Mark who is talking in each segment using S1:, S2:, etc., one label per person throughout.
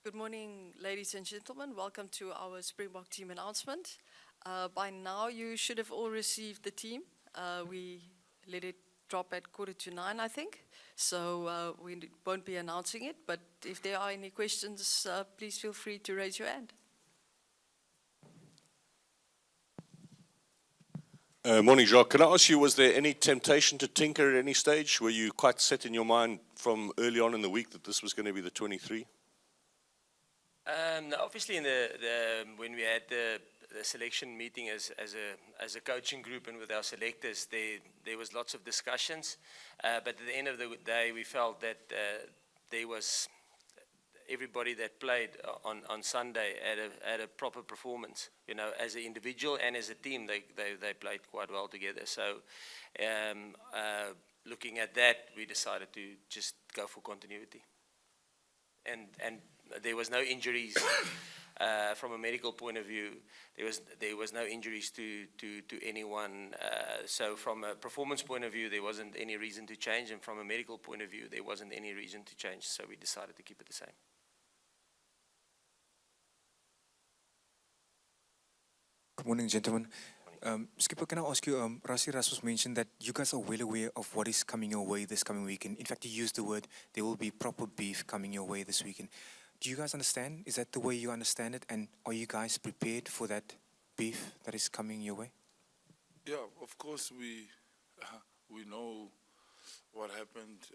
S1: Good morning, ladies and gentlemen. Welcome to our Springbok team announcement. By now, you should have all received the team. We let it drop at 9:15, I think. So we won't be announcing it, but if there are any questions, please feel free to raise your hand.
S2: Morning, Jacques. Can I ask you, was there any temptation to tinker at any stage? Were you quite set in your mind from early on in the week that this was going to be the 23?
S3: No, obviously, when we had the selection meeting as a coaching group and with our selectors, there was lots of discussions. But at the end of the day, we felt that there was everybody that played on Sunday had a proper performance. You know, as an individual and as a team, they played quite well together. So, looking at that, we decided to just go for continuity. And there was no injuries from a medical point of view. There was no injuries to anyone. So from a performance point of view, there wasn't any reason to change, and from a medical point of view, there wasn't any reason to change. So we decided to keep it the same.
S4: Good morning, gentlemen. Skipper, can I ask you, Rassie Rasmus mentioned that you guys are well aware of what is coming your way this coming weekend. In fact, he used the word, there will be proper beef coming your way this weekend. Do you guys understand? Is that the way you understand it? And are you guys prepared for that beef that is coming your way?
S5: Yeah, of course we know what happened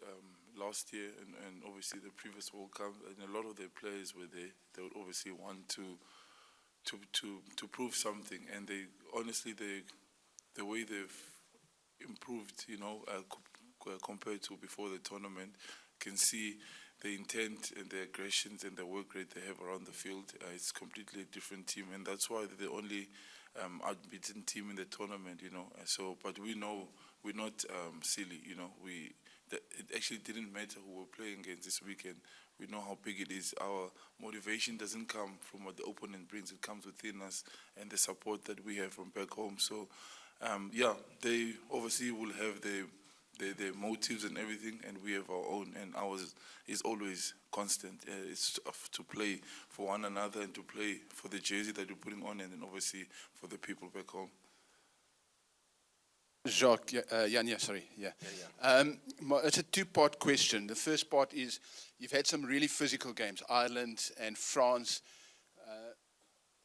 S5: last year and obviously the previous World Cup, and a lot of their players were there. They would obviously want to prove something, and they honestly the way they've improved, you know, compared to before the tournament, can see the intent and the aggressions and the work rate they have around the field. It's completely a different team, and that's why they're the only unbeaten team in the tournament, you know. So, but we know we're not silly, you know. It actually didn't matter who we're playing against this weekend. We know how big it is. Our motivation doesn't come from what the opponent brings. It comes within us and the support that we have from back home. So, yeah, they obviously will have their motives and everything, and we have our own, and ours is always constant. It's to play for one another and to play for the jersey that we're putting on, and then obviously for the people back home.
S6: Jacques, it's a two-part question. The first part is, you've had some really physical games, Ireland and France.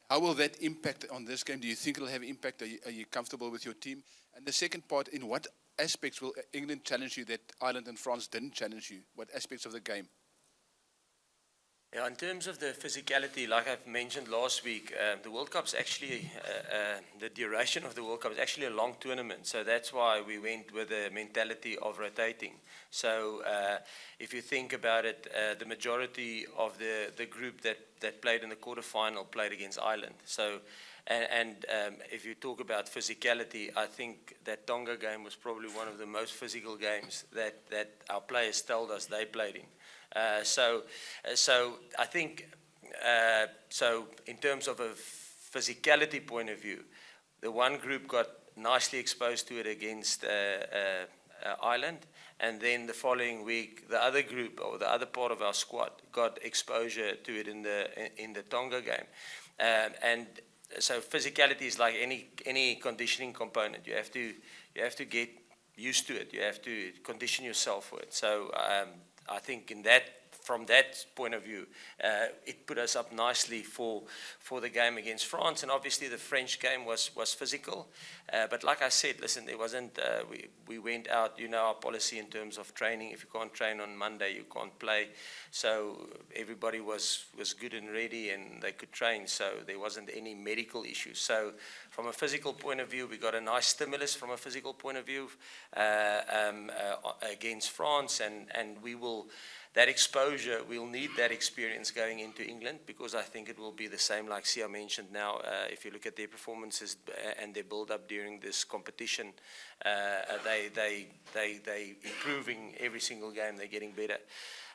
S6: How will that impact on this game? Do you think it'll have impact? Are you comfortable with your team? And the second part, in what aspects will England challenge you that Ireland and France didn't challenge you? What aspects of the game?
S3: Yeah, in terms of the physicality, like I've mentioned last week, the World Cup's actually, the duration of the World Cup is actually a long tournament. So that's why we went with the mentality of rotating. So if you think about it, the majority of the group that played in the quarterfinal played against Ireland. So, and if you talk about physicality, I think that Tonga game was probably one of the most physical games that our players told us they played in. So I think, so in terms of a physicality point of view, the one group got nicely exposed to it against Ireland, and then the following week, the other group or the other part of our squad got exposure to it in the Tonga game, and so physicality is like any conditioning component. You have to get used to it. You have to condition yourself for it. So I think from that point of view, it put us up nicely for the game against France. And obviously the French game was physical. But like I said, listen, there wasn't, we went out, you know, our policy in terms of training. If you can't train on Monday, you can't play. So everybody was good and ready and they could train. So there wasn't any medical issues. So from a physical point of view, we got a nice stimulus from a physical point of view against France. And we will, that exposure, we'll need that experience going into England, because I think it will be the same like Siya mentioned now. If you look at their performances and their build-up during this competition, they improving every single game, they're getting better.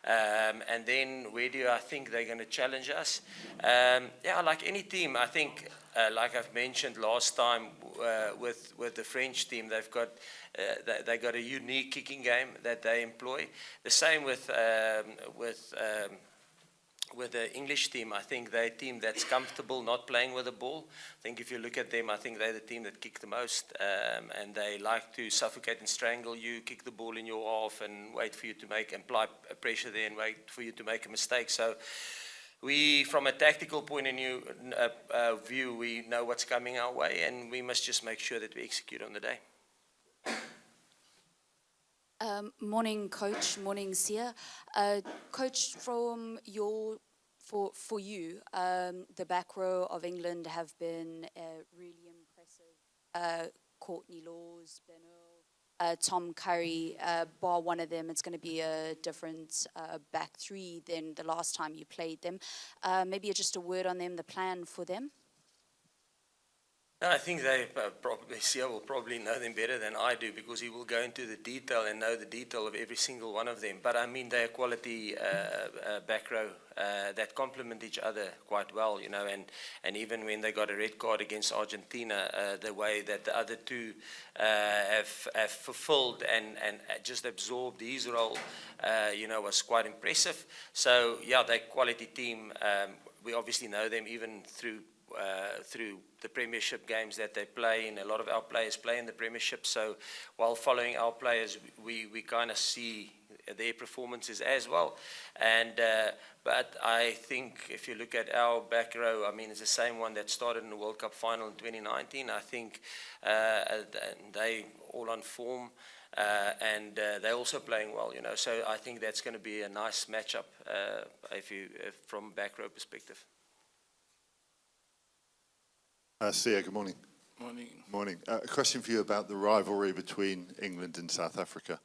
S3: And then where do I think they're going to challenge us? Yeah, like any team, I think, like I've mentioned last time with the French team, they've got they got a unique kicking game that they employ. The same with with the English team, I think they're a team that's comfortable not playing with the ball. I think if you look at them, I think they're the team that kick the most, and they like to suffocate and strangle you, kick the ball in your half and wait for you to apply pressure there and wait for you to make a mistake. So we, from a tactical point of view, we know what's coming our way, and we must just make sure that we execute on the day.
S7: Morning, Coach. Morning, Siya. Coach, from for you, the back row of England have been really impressive. Courtney Laws, Ben Earl, Tom Curry. Bar one of them, it's going to be a different back three than the last time you played them. Maybe just a word on them, the plan for them.
S3: No, I think they Siya will probably know them better than I do, because he will go into the detail and know the detail of every single one of them. But I mean, they're a quality back row that complement each other quite well, you know. And even when they got a red card against Argentina, the way that the other two have fulfilled and just absorbed his role, you know, was quite impressive. So yeah, they're a quality team. We obviously know them even through the Premiership games that they play, and a lot of our players play in the Premiership. So while following our players, we kind of see their performances as well. And but I think if you look at our back row, I mean, it's the same one that started in the World Cup final in 2019. I think they all on form. And they're also playing well, you know. So I think that's going to be a nice matchup from back row perspective.
S8: Siya, good morning.
S5: Morning.
S8: Morning. A question for you about the rivalry between England and South Africa.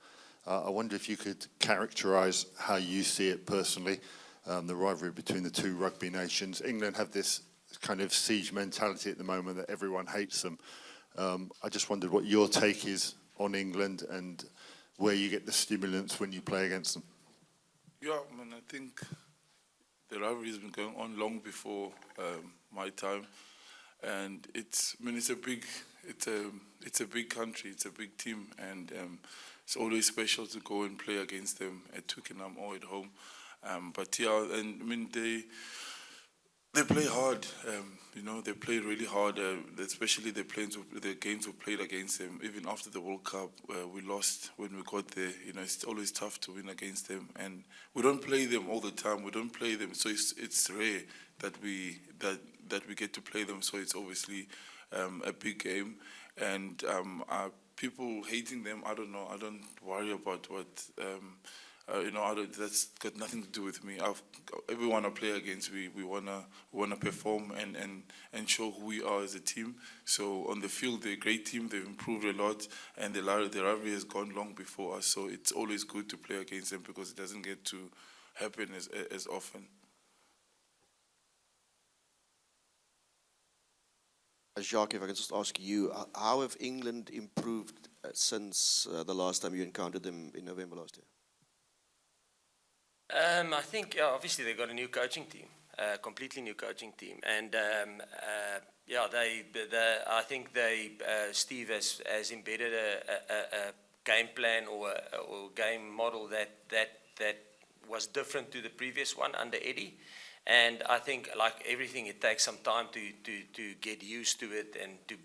S8: I wonder if you could characterise how you see it personally, the rivalry between the two rugby nations. England have this kind of siege mentality at the moment that everyone hates them. I just wondered what your take is on England and where you get the stimulants when you play against them.
S5: Yeah, man, I think the rivalry has been going on long before my time. And it's a big country, it's a big team, and it's always special to go and play against them at Twickenham or at home. But yeah, and I mean they play hard. You know, they play really hard. Especially the games we played against them. Even after the World Cup, we lost when we got there. You know, it's always tough to win against them, and we don't play them all the time. We don't play them, so it's rare that we get to play them. So it's obviously a big game, and people hating them, I don't know. I don't worry about what. You know, that's got nothing to do with me. Everyone I play against, we wanna perform and show who we are as a team. So on the field, they're a great team. They've improved a lot, and the rivalry has gone long before us. So it's always good to play against them because it doesn't get to happen as often.
S9: Jacques, if I can just ask you, how have England improved since the last time you encountered them in November last year?
S3: I think, yeah, obviously they got a new coaching team, completely new coaching team, and yeah, I think Steve has embedded a game plan or game model that was different to the previous one under Eddie. And I think, like everything, it takes some time to get used to it and to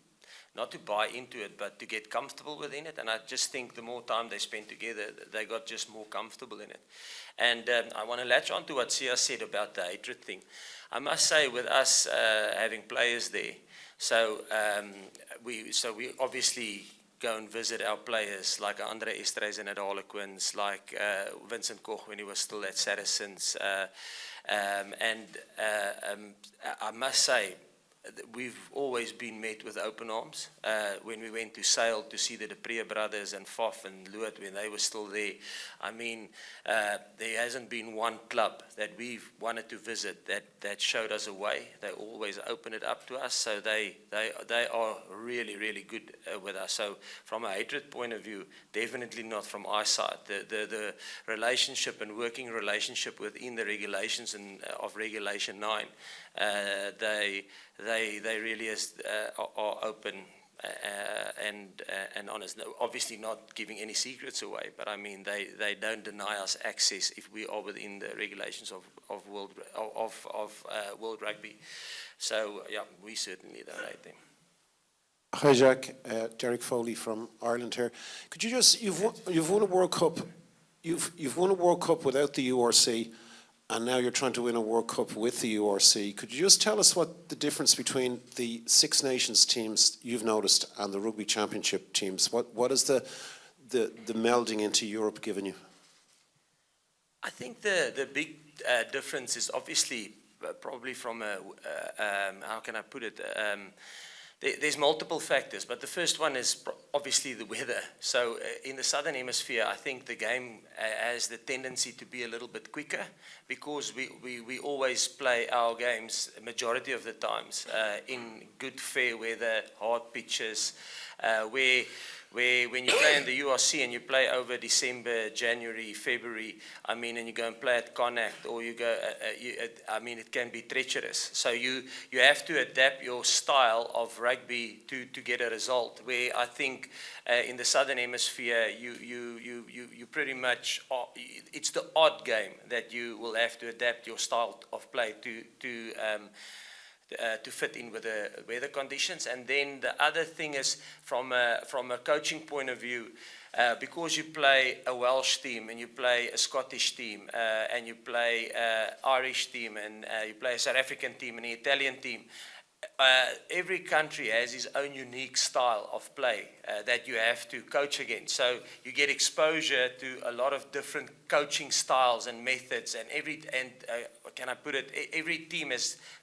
S3: not to buy into it, but to get comfortable within it. And I just think the more time they spend together, they got just more comfortable in it. And I want to latch on to what Siya said about the hatred thing. I must say, with us having players there, so we obviously go and visit our players like Andre Estreisen at Harlequins, like Vincent Koch when he was still at Saracens. And I must say, we've always been met with open arms. When we went to Sale to see the De Pre brothers and Foff and Luat when they were still there, I mean, there hasn't been one club that we've wanted to visit that showed us a way. They always open it up to us, so they are really, really good with us. So from a hatred point of view, definitely not from our side. The relationship and working relationship within the regulations of Regulation 9, they really are open and honest. No, obviously not giving any secrets away, but I mean they don't deny us access if we are within the regulations of World Rugby. So yeah, we certainly don't hate them.
S10: Hi, Jacques. Derek Foley from Ireland here. Could you just, you've won a World Cup, you've won a World Cup without the URC, and now you're trying to win a World Cup with the URC. Could you just tell us what the difference between the Six Nations teams you've noticed and the Rugby Championship teams? What is the melding into Europe given you?
S3: I think the big difference is obviously probably from a, how can I put it? There's multiple factors, but the first one is obviously the weather. So in the Southern Hemisphere, I think the game has the tendency to be a little bit quicker because we always play our games, majority of the times, in good fair weather, hard pitches, where when you play in the URC and you play over December, January, February, I mean, and you go and play at Connacht, or you go, I mean, it can be treacherous. So you have to adapt your style of rugby to get a result. Where I think in the Southern Hemisphere, you pretty much, it's the odd game that you will have to adapt your style of play to fit in with the weather conditions. And then the other thing is from a coaching point of view, because you play a Welsh team and you play a Scottish team and you play an Irish team and you play a South African team and an Italian team, every country has its own unique style of play that you have to coach against. So you get exposure to a lot of different coaching styles and methods, and can I put it? Every team,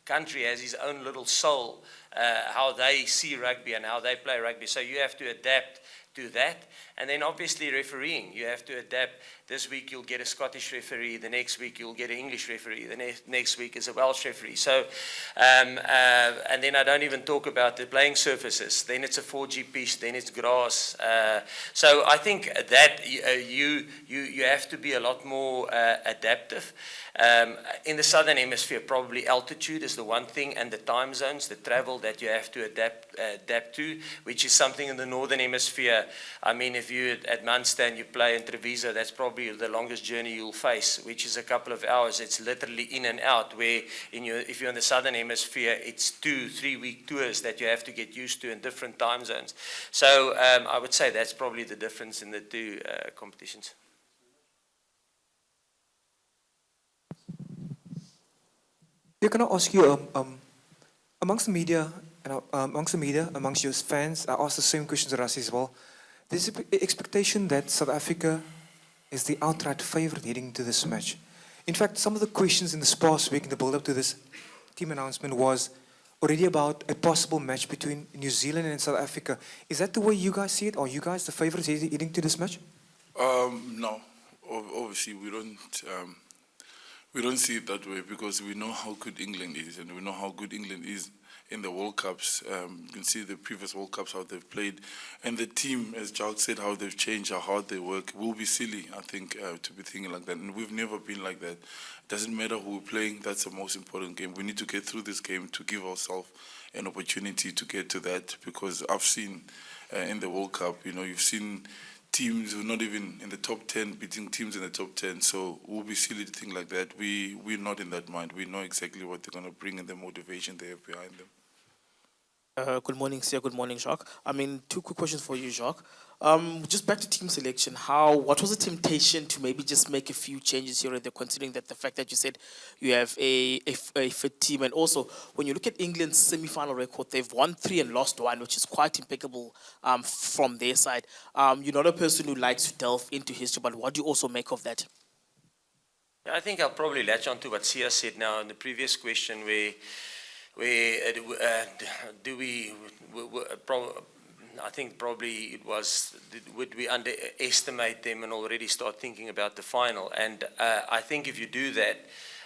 S3: country has its own little soul, how they see rugby and how they play rugby. So you have to adapt to that. And then obviously refereeing, you have to adapt. This week you'll get a Scottish referee, the next week you'll get an English referee, the next week is a Welsh referee. So, and then I don't even talk about the playing surfaces. Then it's a 4G pitch, then it's grass. So I think that you have to be a lot more adaptive. In the Southern Hemisphere, probably altitude is the one thing, and the time zones, the travel that you have to adapt to, which is something in the Northern Hemisphere. I mean, if you at Munster you play in Treviso, that's probably the longest journey you'll face, which is a couple of hours. It's literally in and out, where if you're in the Southern Hemisphere, it's 2-3 week tours that you have to get used to in different time zones. So I would say that's probably the difference in the two competitions.
S4: Yeah, can I ask you, amongst the media, amongst your fans, I asked the same question to Rassie as well. There's an expectation that South Africa is the outright favorite heading to this match. In fact, some of the questions in this past week in the build-up to this team announcement was already about a possible match between New Zealand and South Africa. Is that the way you guys see it? Are you guys the favorites heading to this match?
S5: No, obviously we don't see it that way because we know how good England is, and we know how good England is in the World Cups. You can see the previous World Cups, how they've played. And the team, as Jacques said, how they've changed, how hard they work. It will be silly, I think, to be thinking like that. And we've never been like that. It doesn't matter who we're playing. That's the most important game. We need to get through this game to give ourselves an opportunity to get to that, because I've seen in the World Cup, you've seen teams who are not even in the top 10 beating teams in the top 10. So it will be silly to think like that. We're not in that mind. We know exactly what they're going to bring and the motivation they have behind them.
S11: Good morning, Siya. Good morning, Jacques. I mean, two quick questions for you, Jacques. Just back to team selection. What was the temptation to maybe just make a few changes here and there, considering that the fact that you said you have a fit team, and also when you look at England's semi-final record, they've won 3 and lost 1, which is quite impeccable from their side. You're not a person who likes to delve into history, but what do you also make of that?
S3: I think I'll probably latch on to what Siya said now in the previous question, where I think probably it was, would we underestimate them and already start thinking about the final? And I think if you do that,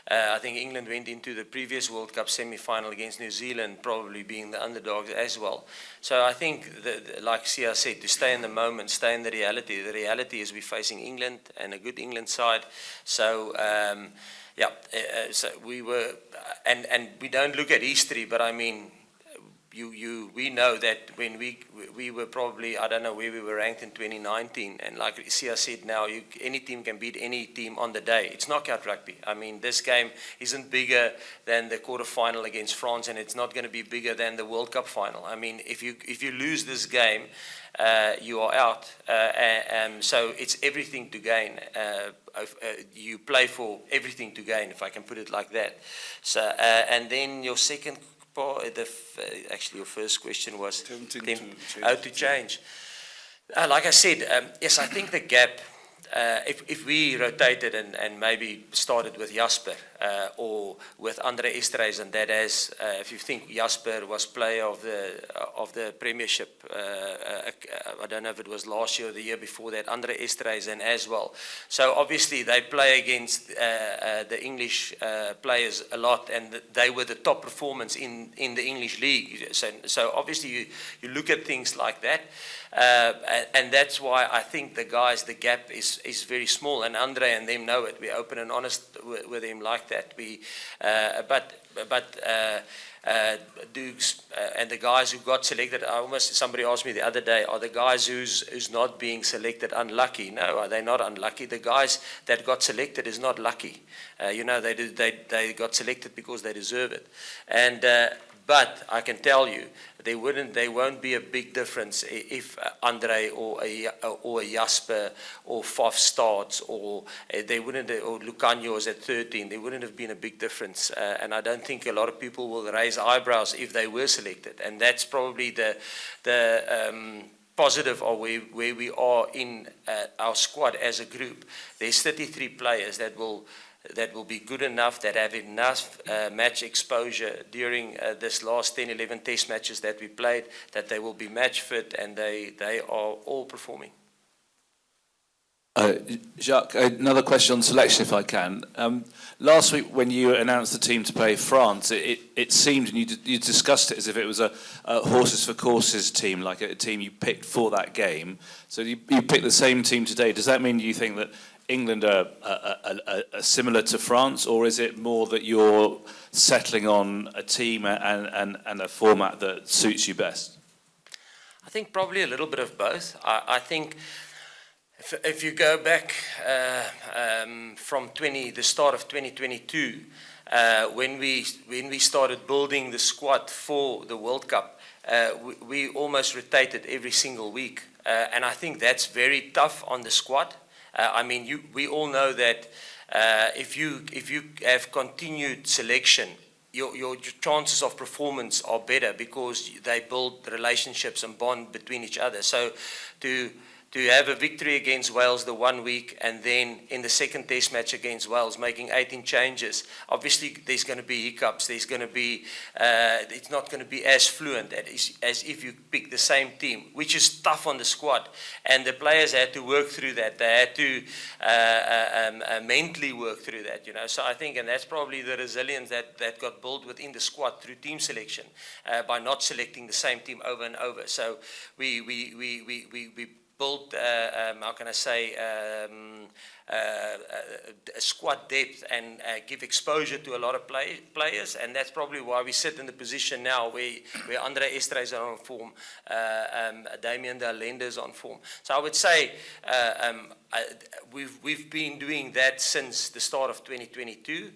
S3: I think England went into the previous World Cup semi-final against New Zealand probably being the underdogs as well. So I think, like Siya said, to stay in the moment, stay in the reality. The reality is we're facing England and a good England side. So so we were, and we don't look at history, but I mean, we know that when we were probably, I don't know where we were ranked in 2019, and like Siya said now, any team can beat any team on the day. It's knockout rugby. I mean, this game isn't bigger than the quarterfinal against France, and it's not going to be bigger than the World Cup final. I mean, if you lose this game, you are out. So it's everything to gain. You play for everything to gain, if I can put it like that. So, and then your second part, actually your first question was how to change. Like I said, yes, I think the gap, if we rotated and maybe started with Jasper or with Andre Estres, and that as if you think Jasper was player of the Premiership, I don't know if it was last year or the year before that, Andre Estres and as well. So obviously they play against the English players a lot, and they were the top performance in the English league. So obviously you look at things like that. And that's why I think the gap is very small, and Andre and them know it. We're open and honest with him like that. Dukes and the guys who got selected, somebody asked me the other day, are the guys who's not being selected unlucky? No, they're not unlucky. The guys that got selected is not lucky. They got selected because they deserve it. And but I can tell you, there won't be a big difference if Andre or a Jasper or Faf starts, or or Lucanio is at 13. There wouldn't have been a big difference, and I don't think a lot of people will raise eyebrows if they were selected. And that's probably the positive of where we are in our squad as a group. There's 33 players that will be good enough, that have enough match exposure during this last 10, 11 test matches that we played, that they will be match fit, and they are all performing.
S12: Jacques, another question on selection, if I can. Last week, when you announced the team to play France, it seemed, and you discussed it as if it was a horses for courses team, like a team you picked for that game. So you picked the same team today. Does that mean you think that England are similar to France, or is it more that you're settling on a team and a format that suits you best?
S3: I think probably a little bit of both. I think if you go back from the start of 2022, when we started building the squad for the World Cup, we almost rotated every single week, and I think that's very tough on the squad. I mean, we all know that if you have continued selection, your chances of performance are better because they build relationships and bond between each other. So to have a victory against Wales the 1 week, and then in the second test match against Wales making 18 changes, obviously there's going to be hiccups. There's going to be it's not going to be as fluent as if you pick the same team, which is tough on the squad. And the players had to work through that. They had to mentally work through that, you know. So I think, and that's probably the resilience that got built within the squad through team selection by not selecting the same team over and over. So we build, how can I say, a squad depth and give exposure to a lot of players, and that's probably why we sit in the position now where Andre Estres are on form, Damien de Allende is on form. So I would say we've been doing that since the start of 2022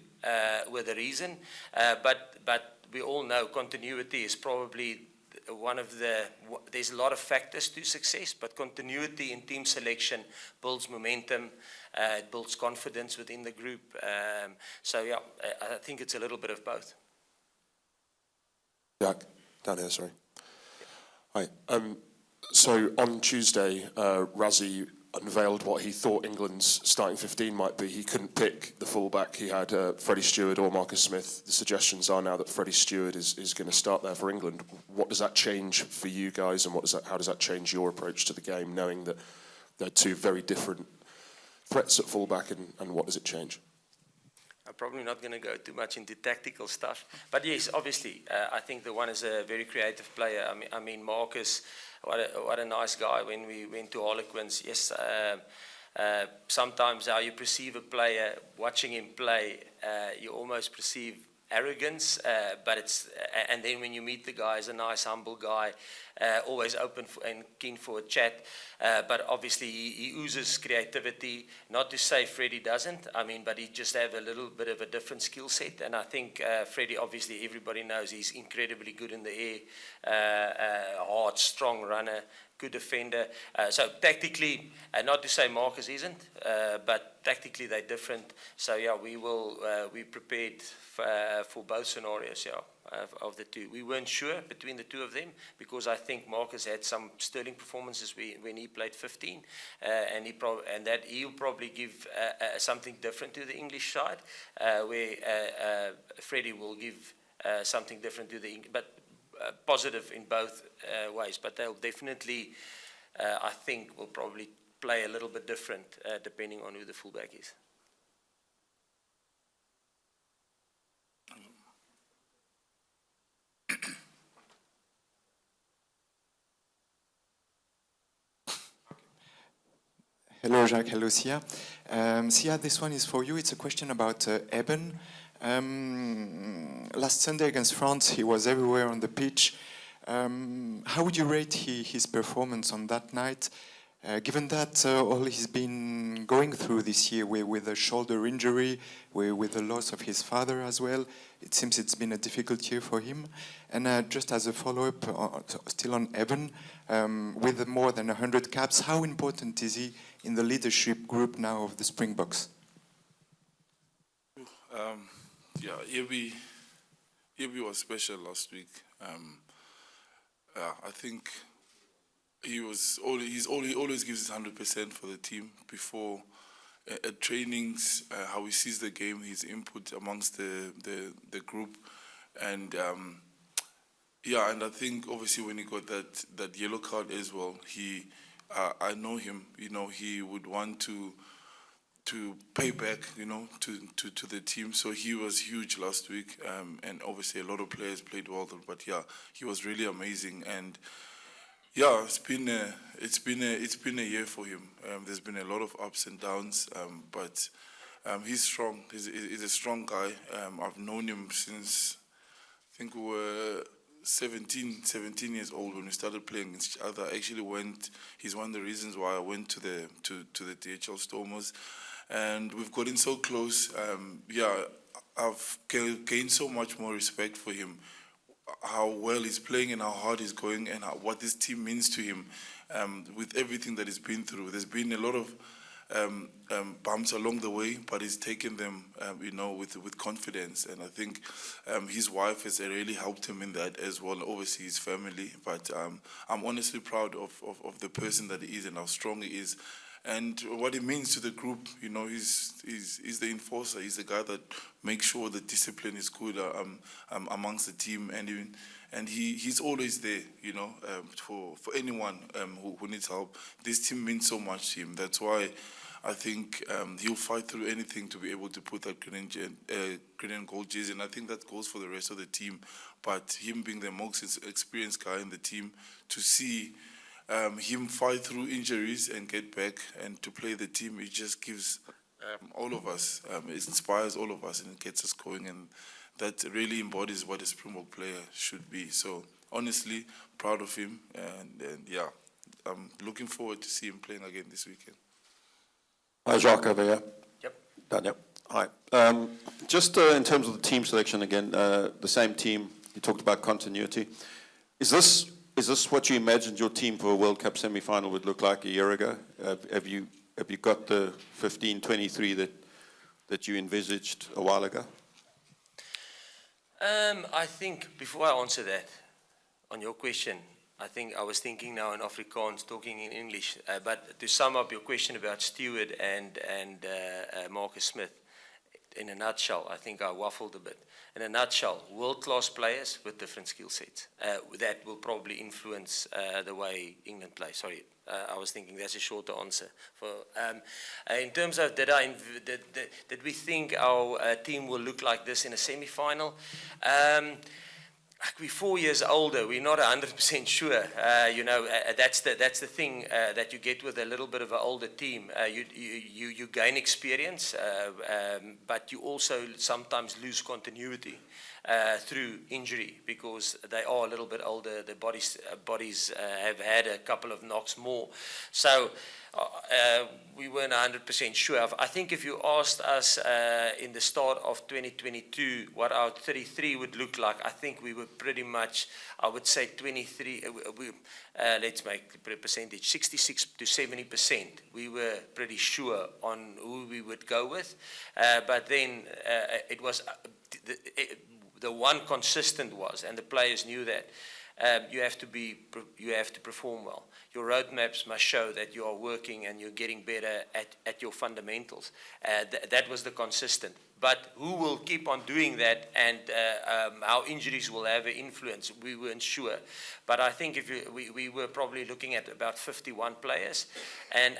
S3: with a reason, but we all know continuity is probably one of there's a lot of factors to success, but continuity in team selection builds momentum, it builds confidence within the group. So yeah, I think it's a little bit of both.
S13: Jack, down here, sorry. Hi. So on Tuesday, Rassie unveiled what he thought England's starting 15 might be. He couldn't pick the fullback. He had Freddie Stewart or Marcus Smith. The suggestions are now that Freddie Stewart is going to start there for England. What does that change for you guys, and how does that change your approach to the game, knowing that they're two very different threats at fullback, and what does it change?
S3: I'm probably not going to go too much into tactical stuff, but yes, obviously, I think the one is a very creative player. I mean, Marcus, what a nice guy. When we went to Harlequins, yes, sometimes how you perceive a player, watching him play, you almost perceive arrogance, but it's and then when you meet the guy, he's a nice, humble guy, always open and keen for a chat. But obviously he oozes creativity. Not to say Freddie doesn't. I mean, but he just have a little bit of a different skill set. And I think Freddie, obviously, everybody knows he's incredibly good in the air, hard, strong runner, good defender. So tactically, not to say Marcus isn't, but tactically they're different. So yeah, we prepared for both scenarios. Yeah. Of the two. We weren't sure between the two of them because I think Marcus had some sterling performances when he played 15, and he'll probably give something different to the English side, where Freddie will give something different to the English, but positive in both ways. But they'll definitely, I think, will probably play a little bit different depending on who the fullback is.
S14: Hello, Jacques. Hello, Siya. Siya, this one is for you. It's a question about Eben. Last Sunday against France, he was everywhere on the pitch. How would you rate his performance on that night, given that all he's been going through this year with a shoulder injury, with the loss of his father as well? It seems it's been a difficult year for him. And just as a follow-up, still on Eben, with more than 100 caps, how important is he in the leadership group now of the Springboks?
S5: Yeah, Ebi was special last week. I think he always gives his 100% for the team before at trainings, how he sees the game, his input amongst the group, and yeah, and I think obviously when he got that yellow card as well, I know him. You know, he would want to pay back, you know, to the team. So he was huge last week, and obviously a lot of players played well, but yeah, he was really amazing. And yeah, it's been a year for him. There's been a lot of ups and downs, but he's strong. He's a strong guy. I've known him since I think we were 17 years old when we started playing against each other. He's one of the reasons why I went to the DHL Stormers, and we've gotten so close. Yeah, I've gained so much more respect for him, how well he's playing and how hard he's going, and what this team means to him. With everything that he's been through, there's been a lot of bumps along the way, but he's taken them, you know, with confidence. And I think his wife has really helped him in that as well, obviously his family. But I'm honestly proud of the person that he is and how strong he is. And what it means to the group, you know, he's the enforcer. He's the guy that makes sure the discipline is good amongst the team, and he's always there, you know, for anyone who needs help. This team means so much to him. That's why I think he'll fight through anything to be able to put that green and gold jersey. And I think that goes for the rest of the team. But him being the most experienced guy in the team, to see him fight through injuries and get back and to play the team, it just gives all of us, it inspires all of us, and it gets us going, and that really embodies what a Springbok player should be. So honestly, proud of him, and yeah, I'm looking forward to see him playing again this weekend.
S10: Hi, Jacques, over here.
S3: Yep.
S10: Daniel. Hi. Just in terms of the team selection again, the same team, you talked about continuity. Is this what you imagined your team for a World Cup semi-final would look like a year ago? Have you got the 15-23 that you envisaged a while ago?
S3: I think before I answer that, on your question, I think I was thinking now in Afrikaans, talking in English. But to sum up your question about Stewart and Marcus Smith, in a nutshell, I think I waffled a bit. In a nutshell, world-class players with different skill sets. That will probably influence the way England plays. Sorry, I was thinking that's a shorter answer. In terms of did we think our team will look like this in a semi-final? we're 4 years older. We're not 100% sure. That's the thing that you get with a little bit of an older team. You gain experience, but you also sometimes lose continuity through injury because they are a little bit older. Their bodies have had a couple of knocks more. So we weren't 100% sure. I think if you asked us in the start of 2022 what our 33 would look like, I think we were pretty much, I would say 23, let's make the percentage, 66 to 70%. We were pretty sure on who we would go with. But then it was, the one consistent was, and the players knew that, you have to perform well. Your roadmaps must show that you are working and you're getting better at your fundamentals. That was the consistent. But who will keep on doing that and how injuries will have an influence, we weren't sure. But I think we were probably looking at about 51 players, and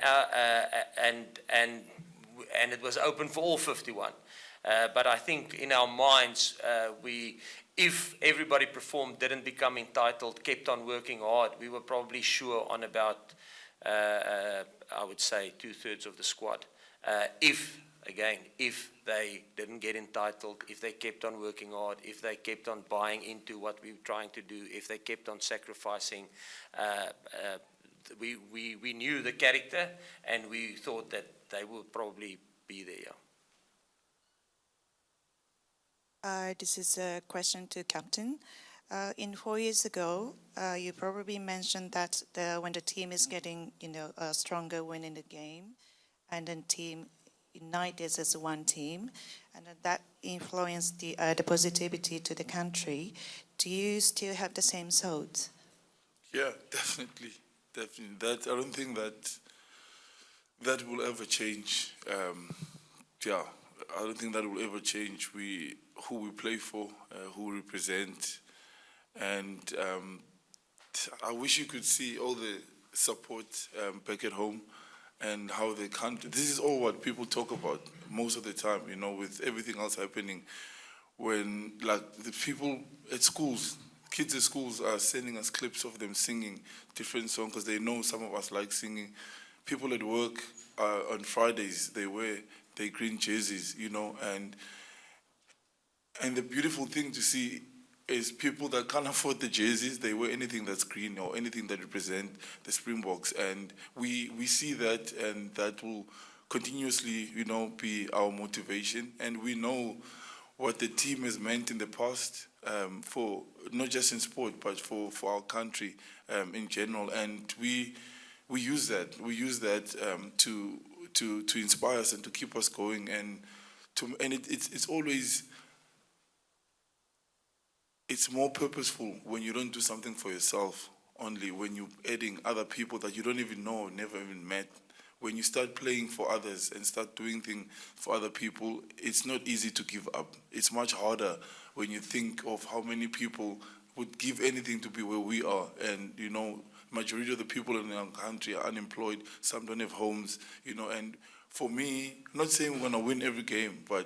S3: it was open for all 51. But I think in our minds, if everybody performed, didn't become entitled, kept on working hard, we were probably sure on about, I would say, 2/3 of the squad. If they didn't get entitled, if they kept on working hard, if they kept on buying into what we were trying to do, if they kept on sacrificing, we knew the character and we thought that they would probably be there.
S15: This is a question to Captain. In 4 years ago, you probably mentioned that when the team is getting, a stronger win in the game, and then team united as one team, and that influenced the positivity to the country. Do you still have the same thoughts?
S5: Yeah, definitely. I don't think that will ever change. I don't think that will ever change. Who we play for, who we represent, and I wish you could see all the support back at home and how the country. This is all what people talk about most of the time, with everything else happening. When the people at schools, kids at schools are sending us clips of them singing different songs because they know some of us like singing. People at work on Fridays, they wear their green jerseys, and the beautiful thing to see is people that can't afford the jerseys, they wear anything that's green or anything that represent the Springboks. And we see that, and that will continuously, be our motivation. And we know what the team has meant in the past, for not just in sport, but for our country in general. And we use that. We use that to inspire us and to keep us going. And it's always. It's more purposeful when you don't do something for yourself only, when you're adding other people that you don't even know, never even met. When you start playing for others and start doing things for other people, it's not easy to give up. It's much harder when you think of how many people would give anything to be where we are. And, majority of the people in our country are unemployed. Some don't have homes, and for me, I'm not saying we're going to win every game, but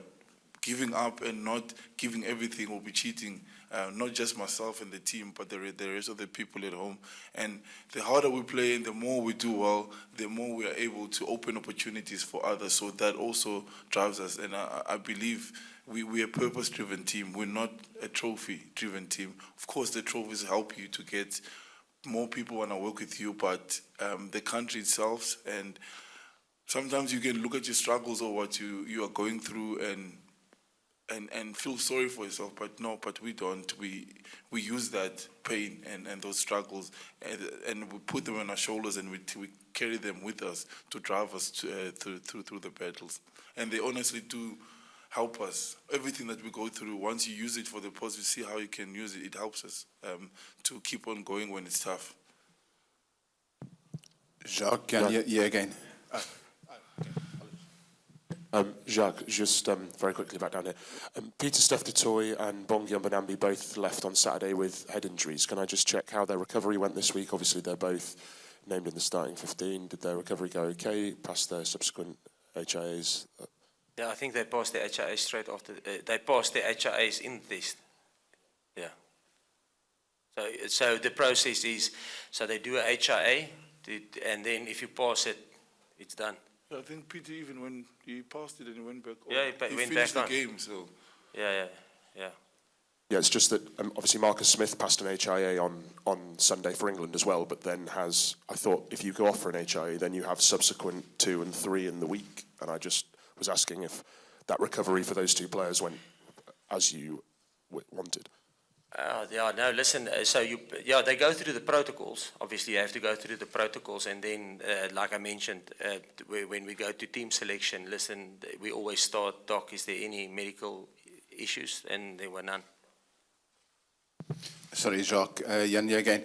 S5: giving up and not giving everything will be cheating. Not just myself and the team, but the rest of the people at home. And the harder we play and the more we do well, the more we are able to open opportunities for others. So that also drives us. And I believe we're a purpose-driven team. We're not a trophy-driven team. Of course, the trophies help you to get more people want to work with you, but the country itself, and sometimes you can look at your struggles or what you are going through and feel sorry for yourself, but we don't. We use that pain and those struggles and we put them on our shoulders and we carry them with us to drive us through the battles. And they honestly do help us. Everything that we go through, once you use it for the positive, see how you can use it, it helps us to keep on going when it's tough.
S6: Jacques, yeah, again.
S13: Jacques, just very quickly back down here. Peter Steph Toy and Bongi Mbonambi both left on Saturday with head injuries. Can I just check how their recovery went this week? Obviously, they're both named in the starting 15. Did their recovery go okay past their subsequent HIAs?
S3: Yeah, I think they passed the HIAs straight after. They passed the HIAs in the test. Yeah. So the process is, so they do a HIA, and then if you pass it, it's done.
S5: I think Peter, even when he passed it and he went back,
S3: Yeah, he went
S5: finished
S3: back
S5: the
S3: on.
S5: game. So
S3: Yeah.
S13: Yeah, it's just that obviously Marcus Smith passed an HIA on Sunday for England as well, but then has, I thought, if you go off for an HIA, then you have subsequent 2 and 3 in the week. And I just was asking if that recovery for those 2 players went as you wanted.
S3: Yeah, no, listen, they go through the protocols. Obviously, you have to go through the protocols, and then, like I mentioned, when we go to team selection, listen, we always start, Doc, is there any medical issues? And there were none.
S6: Sorry, Jacques. Jan again.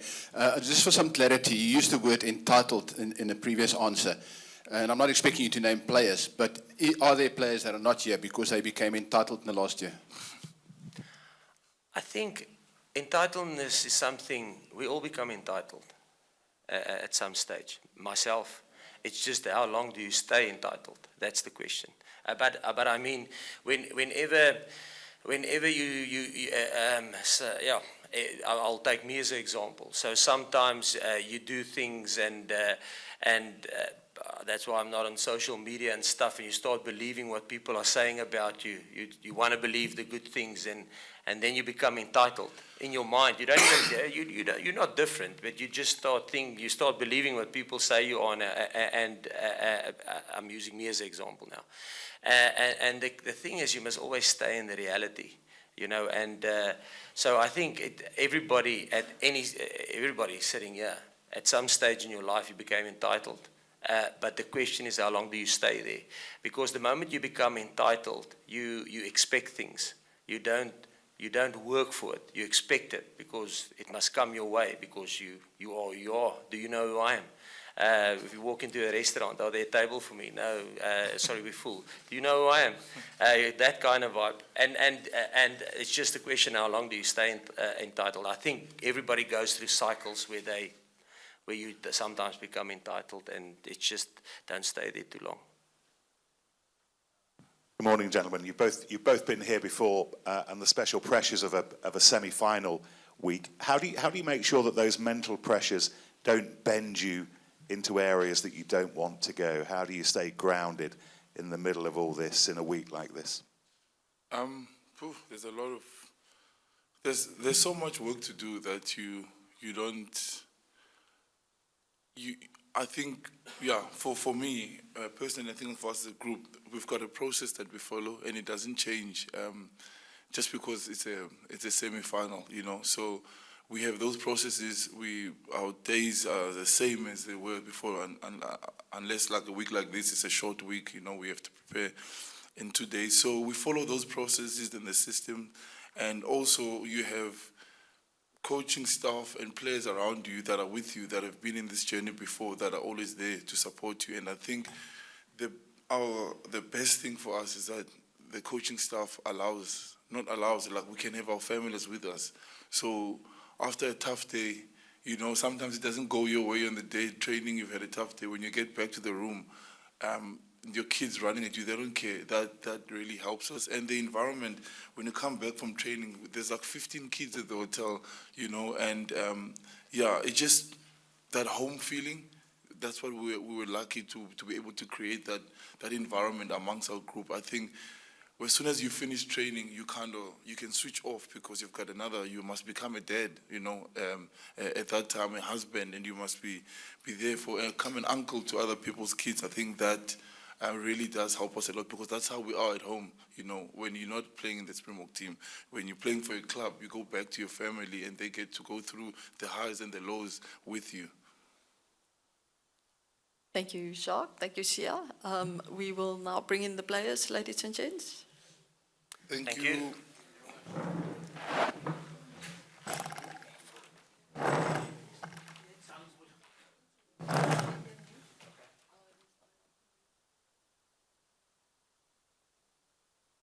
S6: Just for some clarity, you used the word entitled in a previous answer. And I'm not expecting you to name players, but are there players that are not here because they became entitled in the last year?
S3: I think entitledness is something, we all become entitled at some stage. Myself, it's just how long do you stay entitled? That's the question. But I mean, whenever I'll take me as an example. So sometimes you do things and that's why I'm not on social media and stuff, and you start believing what people are saying about you. You want to believe the good things, and then you become entitled in your mind. You don't even you're not different, but you just start believing what people say you are. And I'm using me as an example now. And the thing is, you must always stay in the reality, you know. And so I think everybody sitting here at some stage in your life you became entitled. But the question is, how long do you stay there? Because the moment you become entitled, you expect things. You don't work for it. You expect it because it must come your way, because you are. Do you know who I am? If you walk into a restaurant, are there a table for me? No, sorry, we're full. Do you know who I am? That kind of vibe. And it's just a question, how long do you stay entitled? I think everybody goes through cycles where you sometimes become entitled, and it's just don't stay there too long.
S16: Good morning, gentlemen. You've both been here before, and the special pressures of a semi-final week. How do you make sure that those mental pressures don't bend you into areas that you don't want to go? How do you stay grounded in the middle of all this in a week like this?
S5: There's a lot of there's so much work to do that you don't. I think, for me, personally, I think for us as a group, we've got a process that we follow, and it doesn't change just because it's a semi-final, you know. So we have those processes. Our days are the same as they were before, unless like a week like this, it's a short week, you know, we have to prepare in 2 days. So we follow those processes in the system, and also you have coaching staff and players around you that are with you, that have been in this journey before, that are always there to support you. And I think the best thing for us is that the coaching staff like we can have our families with us. So after a tough day, you know, sometimes it doesn't go your way on the day training, you've had a tough day. When you get back to the room, your kids running at you, they don't care. That really helps us. And the environment, when you come back from training, there's like 15 kids at the hotel, you know, and it's just that home feeling. That's what we were lucky to be able to create that environment amongst our group. I think as soon as you finish training, you can switch off, because you've got you must become a dad, you know, at that time, a husband, and you must be there for, become an uncle to other people's kids. I think that really does help us a lot, because that's how we are at home, you know, when you're not playing in the Springbok team. When you're playing for a club, you go back to your family, and they get to go through the highs and the lows with you.
S1: Thank you, Jacques. Thank you, Siya. We will now bring in the players, ladies and gents.
S5: Thank
S3: you.